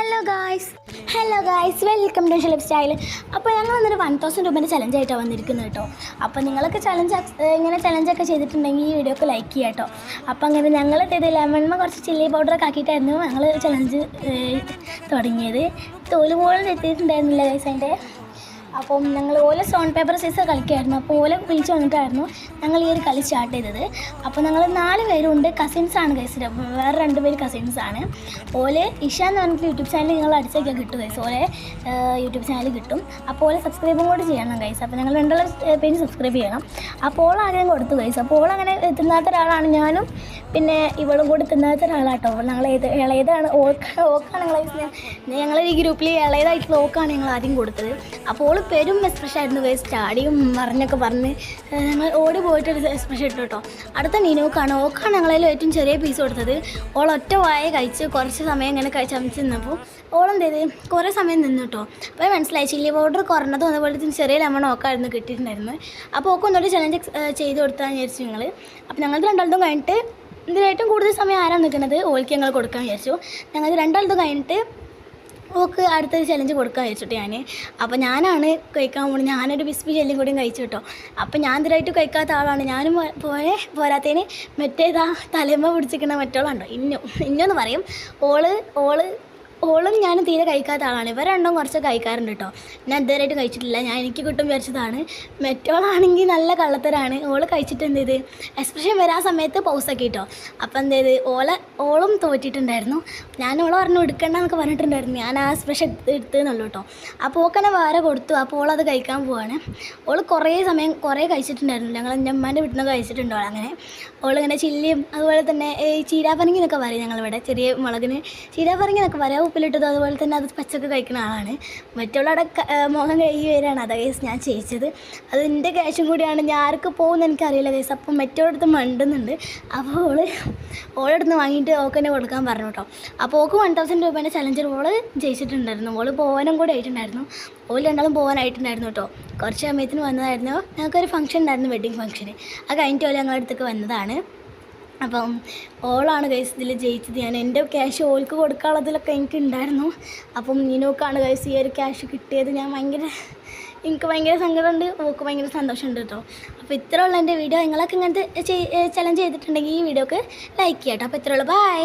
Hello guys welcome to ഷെലിഫ് style. അപ്പോൾ ഞങ്ങൾ വന്നൊരു 1000 രൂപേൻ്റെ ചലഞ്ചായിട്ടാണ് വന്നിരിക്കുന്നത് കേട്ടോ. അപ്പോൾ നിങ്ങളൊക്കെ ഇങ്ങനെ ചലഞ്ചൊക്കെ ചെയ്തിട്ടുണ്ടെങ്കിൽ ഈ വീഡിയോക്ക് ലൈക്ക് ചെയ്യാം കേട്ടോ. അപ്പോൾ അങ്ങനെ ഞങ്ങൾ ലെമണിന് കുറച്ച് ചില്ലി പൗഡറൊക്കെ ആക്കിയിട്ടായിരുന്നു ഞങ്ങൾ ചലഞ്ച് തുടങ്ങിയത്. തോലുപോലും എത്തിയിട്ടുണ്ടായിരുന്നില്ല ഗൈസ് അതിൻ്റെ. അപ്പം ഞങ്ങൾ ഓല സ്റ്റോൺ പേപ്പർ സൈസ് കളിക്കുമായിരുന്നു. അപ്പോൾ ഓല വിളിച്ച് വന്നിട്ടായിരുന്നു ഞങ്ങൾ ഈ ഒരു കളി സ്റ്റാർട്ട് ചെയ്തത്. അപ്പോൾ ഞങ്ങൾ 4 പേരുണ്ട്, കസിൻസാണ് ഗൈസ്. വേറെ 2 പേര് കസിൻസാണ്. ഓലെ ഇഷ എന്ന് പറഞ്ഞിട്ട് യൂട്യൂബ് ചാനൽ നിങ്ങൾ അടിച്ചൊക്കെ കിട്ടും ഗൈസ്. ഓലെ യൂട്യൂബ് ചാനൽ കിട്ടും. അപ്പോൾ ഓലെ സബ്സ്ക്രൈബും കൂടി ചെയ്യണം ഗൈസ്. അപ്പോൾ ഞങ്ങൾ 2 പേര് സബ്സ്ക്രൈബ് ചെയ്യണം. അപ്പോൾ ഓൾ ആദ്യം കൊടുത്തു ഗൈസ്. അപ്പോൾ ഓൾ അങ്ങനെ തിന്നാത്ത ഒരാളാണ്. ഞാനും പിന്നെ ഇവളും കൂടി തിന്നാത്ത ഒരാളാട്ടോ. ഞങ്ങൾ ഇളയതാണ് ഓക്കാണ് ഞങ്ങൾ ഈ ഗ്രൂപ്പിൽ ഇളയതായിട്ടുള്ള ഓക്കാണ് ഞങ്ങൾ ആദ്യം കൊടുത്തത്. അപ്പോൾ ഓൾ പെരും എക്സ്പ്രഷൻ ആയിരുന്നു ഗൈസ്. ചാടിയും മറിഞ്ഞൊക്കെ പറഞ്ഞ് ഞങ്ങൾ ഓടി പോയിട്ടൊരു എക്സ്പ്രഷൻ ഇട്ടു കേട്ടോ. അടുത്ത നീനോക്കാണ്. ഓക്കാണ് ഞങ്ങളതിൽ ഏറ്റവും ചെറിയ പീസ് കൊടുത്തത്. ഓൾ ഒറ്റ വായ കഴിച്ച് കുറച്ച് സമയം ഇങ്ങനെ ചമച്ച് നിന്നപ്പോൾ ഓളെന്ത് ചെയ്ത് കുറേ സമയം നിന്നു കേട്ടോ. അപ്പോൾ മനസ്സിലായി ചില്ലി പൗഡർ കുറഞ്ഞതും അതുപോലെ തന്നെ ചെറിയ ലെമൺ ഓക്കായിരുന്നു കിട്ടിയിട്ടുണ്ടായിരുന്നത്. അപ്പോൾ ഓക്ക് ഒന്നുകൂടി ചലഞ്ച് ചെയ്ത് കൊടുത്താന്ന് വിചാരിച്ചു ഞങ്ങൾ. അപ്പോൾ ഞങ്ങൾ 2 കഴിഞ്ഞിട്ട് ഇതിലേറ്റവും കൂടുതൽ സമയം ആരാണ് നിൽക്കുന്നത് ഓൾക്ക് ഞങ്ങൾ കൊടുക്കാൻ വിചാരിച്ചു. ഞങ്ങൾ 2 കഴിഞ്ഞിട്ട് ഓക്ക് അടുത്തൊരു ചലഞ്ച് കൊടുക്കാൻ വെച്ചിട്ട് ഞാൻ. അപ്പോൾ ഞാനാണ് കഴിക്കാൻ പോകുന്നത്. ഞാനൊരു ബിസ്ബി ചെല്ലും കൂടിയും കഴിച്ചു കേട്ടോ. അപ്പോൾ ഞാൻ ഇതിലായിട്ട് കഴിക്കാത്ത ആളാണ്. ഞാനും പോരാത്തതിന് മറ്റേതാ തലമ പിടിച്ചിരിക്കുന്ന മറ്റോളുണ്ടോ ഇന്നൊന്ന് പറയും. ഓളും ഞാനും തീരെ കഴിക്കാത്ത ആളാണ്. ഇവർ 2 കുറച്ച് കഴിക്കാറുണ്ട് കേട്ടോ. ഞാൻ ഇതുവരെയായിട്ട് കഴിച്ചിട്ടില്ല. എനിക്ക് കിട്ടും വിചാരിച്ചതാണ്. മറ്റോളാണെങ്കിൽ നല്ല കള്ളത്തരാണ്. ഓള് കഴിച്ചിട്ട് എന്ത് ചെയ്ത് എക്സ്പ്രഷൻ വരാൻ സമയത്ത് പൗസാക്കി കേട്ടോ. അപ്പോൾ എന്ത് ചെയ്ത് ഓളും തോറ്റിട്ടുണ്ടായിരുന്നു. ഞാൻ ഓളെ പറഞ്ഞു എടുക്കണ്ടെന്നൊക്കെ പറഞ്ഞിട്ടുണ്ടായിരുന്നു. ഞാൻ ആ എക്സ്പ്രഷൻ എടുത്തതെന്നുള്ളൂ കേട്ടോ. അപ്പോൾ ഓക്കെന്നെ വേറെ കൊടുത്തു. അപ്പോൾ ഓളത് കഴിക്കാൻ പോവാണ്. ഓൾ കുറേ കഴിച്ചിട്ടുണ്ടായിരുന്നു. ഞങ്ങൾ എൻ്റെ അമ്മേൻ്റെ വീട്ടിൽ നിന്ന് കഴിച്ചിട്ടുണ്ടോ. അങ്ങനെ ഓളിങ്ങനെ ചില്ലിയും അതുപോലെ തന്നെ ചീരാപ്പരങ്ങി എന്നൊക്കെ പറയും ഞങ്ങളിവിടെ. ചെറിയ മുളകിന് ചീരാപ്പരങ്ങി എന്നൊക്കെ പറയാം. ഉപ്പിലിട്ടത് അതുപോലെ തന്നെ അത് പച്ചക്ക് കഴിക്കുന്ന ആളാണ്. മറ്റുള്ളവിടെ മുഖം കഴുകി വരികയാണ്. അതാ കേസ് ഞാൻ ചെയ്യിച്ചത്. അത് എൻ്റെ ക്യാഷും കൂടിയാണ്. ഞാൻ ആർക്ക് പോകുമെന്ന് എനിക്കറിയില്ല കേസ്. അപ്പം മറ്റോടടുത്ത് മണ്ടുന്നുണ്ട്. അപ്പോൾ ഓളടുത്ത് വാങ്ങിയിട്ട് ഓക്ക് തന്നെ കൊടുക്കാൻ പറഞ്ഞു കേട്ടോ. അപ്പോൾ ഓക്ക് 1000 രൂപേൻ്റെ ചലഞ്ചിൽ ഓള് ജയിച്ചിട്ടുണ്ടായിരുന്നു. ഓള് പോകാനും കൂടെ ആയിട്ടുണ്ടായിരുന്നു. ഓൾ 2 പോകാനായിട്ടുണ്ടായിരുന്നു കേട്ടോ. കുറച്ച് സമയത്തിന് വന്നതായിരുന്നു. ഞങ്ങൾക്കൊരു ഫംഗ്ഷൻ ഉണ്ടായിരുന്നു, വെഡ്ഡിങ് ഫംഗ്ഷന്. അത് കഴിഞ്ഞിട്ട് ഓല് ഞങ്ങളുടെ അടുത്തേക്ക് വന്നതാണ്. അപ്പം ഓളാണ് ഗൈസ് ഇതിൽ ജയിച്ചത്. ഞാൻ എൻ്റെ ക്യാഷ് ഓൾക്ക് കൊടുക്കാനുള്ളതിലൊക്കെ എനിക്ക് ഉണ്ടായിരുന്നു. അപ്പം നീനോക്കാണ് ഗൈസ് ഈ ഒരു ക്യാഷ് കിട്ടിയത്. എനിക്ക് ഭയങ്കര സങ്കടമുണ്ട്, ഓൾക്ക് ഭയങ്കര സന്തോഷമുണ്ട് കേട്ടോ. അപ്പോൾ ഇത്രയുള്ള എൻ്റെ വീഡിയോ. നിങ്ങളൊക്കെ ഇങ്ങനത്തെ ചലഞ്ച് ചെയ്തിട്ടുണ്ടെങ്കിൽ ഈ വീഡിയോക്ക് ലൈക്ക് ചെയ്യാം കേട്ടോ. അപ്പോൾ ഇത്രയുള്ളൂ. ബൈ.